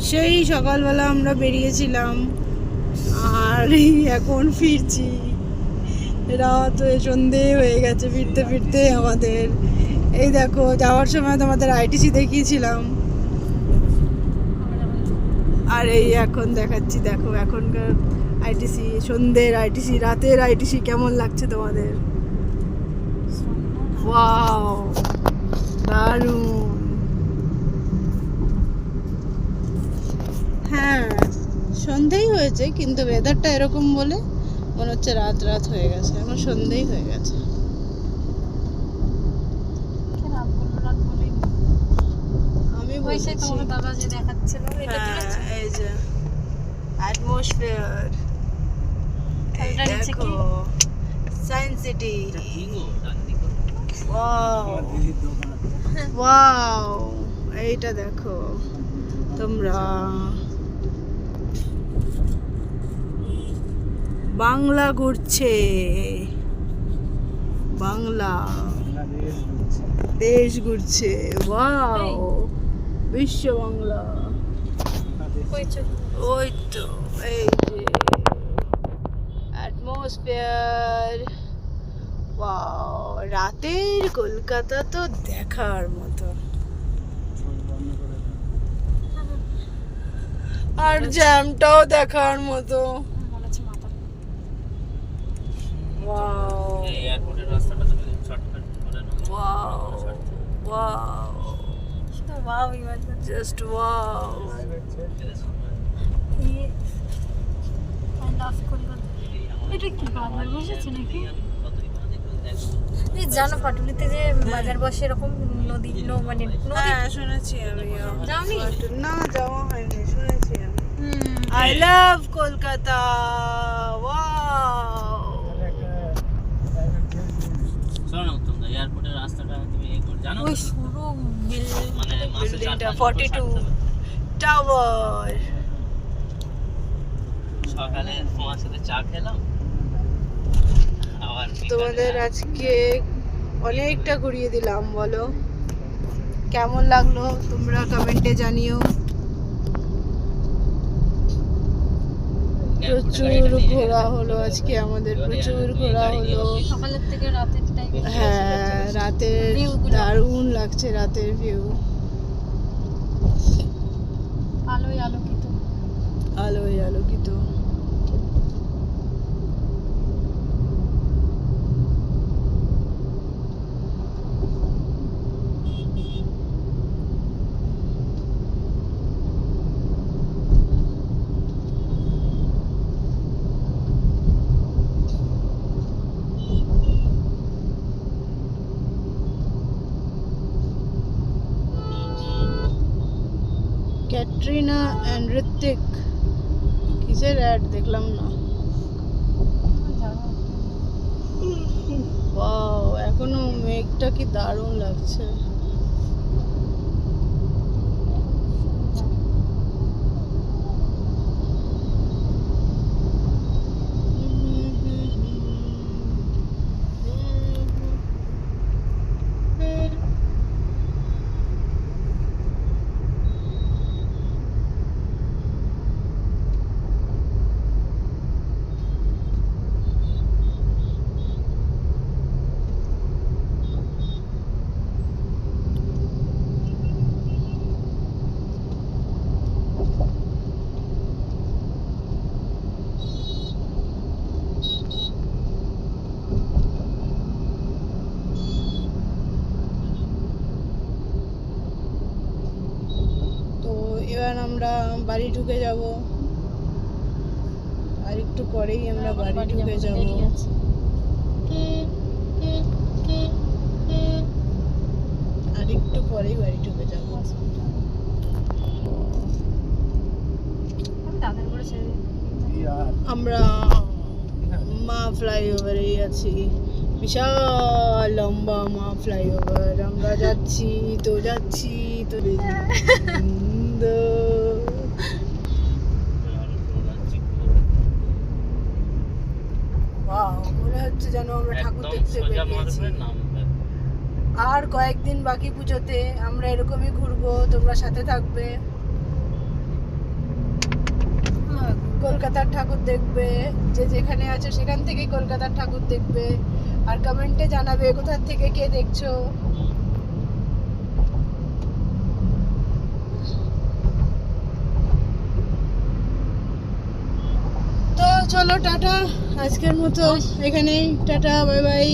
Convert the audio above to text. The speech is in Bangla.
সেই সকালবেলা আমরা বেরিয়েছিলাম আর এখন ফিরছি। রাত হয়ে সন্ধে হয়ে গেছে ফিরতে ফিরতে আমাদের। এই দেখো যাওয়ার সময় তোমাদের আইটিসি দেখিয়েছিলাম, আর এই এখন দেখাচ্ছি। দেখো এখনকার আইটিসি, সন্ধ্যের আইটিসি, রাতের আইটিসি কেমন লাগছে তোমাদের? ওয়াও, দারুণ। হ্যাঁ সন্ধেই হয়েছে, কিন্তু ওয়েদারটা এরকম বলে মনে হচ্ছে রাত রাত হয়ে গেছে, এখন সন্ধেই হয়ে গেছে। আমি বলছি দাদা যে দেখাচ্ছিল এই যে অ্যাটমসফিয়ার, দেখো সায়েন্স সিটি। ওয়াও ওয়াও, এইটা দেখো তোমরা, বাংলা ঘুরছে, বাংলা দেশ ঘুরছে। ওয়াও, বিশ্ব বাংলা। ওই তো এই যে অ্যাটমসফিয়ার। ওয়াও, রাতের কলকাতা তো দেখার মতো, আর জ্যামটাও দেখার মতো। Wow wow wow, just wow. জানো পাটুলিতে যে বাজার বসে এরকম নদী মানে হ্যাঁ শুনেছি আমি। যাওনি? না যাওয়া হয়নি, শুনেছি আমি। I love Kolkata. ওয়াও, এয়ারপোর্টের রাস্তাটা তুমি জানো? ওই পুরো মানে বিল্ডিংটা 42 টাওয়ার। সকালে তোমার সাথে চা খেলাম, আবার তোমাদের আজকে অনেকটা ঘুরিয়ে দিলাম, বলো কেমন লাগলো তোমরা কমেন্টে জানিও। প্রচুর ঘোরা হলো আজকে আমাদের, প্রচুর ঘোরা হলো। সকালের থেকে রাতের টাইমে হ্যাঁ রাতের দারুণ লাগছে, রাতের ভিউ, আলোয় আলোকিত। আলোয় আলোকিত। ক্যাটরিনা অ্যান্ড ঋত্বিক, কিসের অ্যাড দেখলাম না। ওয়াও, এখনো মেঘটা কি দারুণ লাগছে। এবার আমরা বাড়ি ঢুকে যাব, আর একটু পরেই আমরা বাড়ি ঢুকে যাব। আর একটু পরেই বাড়ি ঢুকে যাব। আমরা মা ফ্লাইওভারেই আছি, বিশাল লম্বা মা ফ্লাইওভার। আমরা যাচ্ছি তো যাচ্ছি তো মনে হচ্ছে যেন আমরা ঠাকুর দেখতে বেরিয়েছি। আর কয়েকদিন বাকি পুজোতে, আমরা এরকমই ঘুরবো, তোমরা সাথে থাকবে। কলকাতার ঠাকুর দেখবে, যে যেখানে আছে সেখান থেকে কলকাতার ঠাকুর দেখবে, আর কমেন্টে জানাবে কোথা থেকে কে দেখছো। তো চলো টাটা, আজকের মতো এখানেই টাটা, বাই বাই।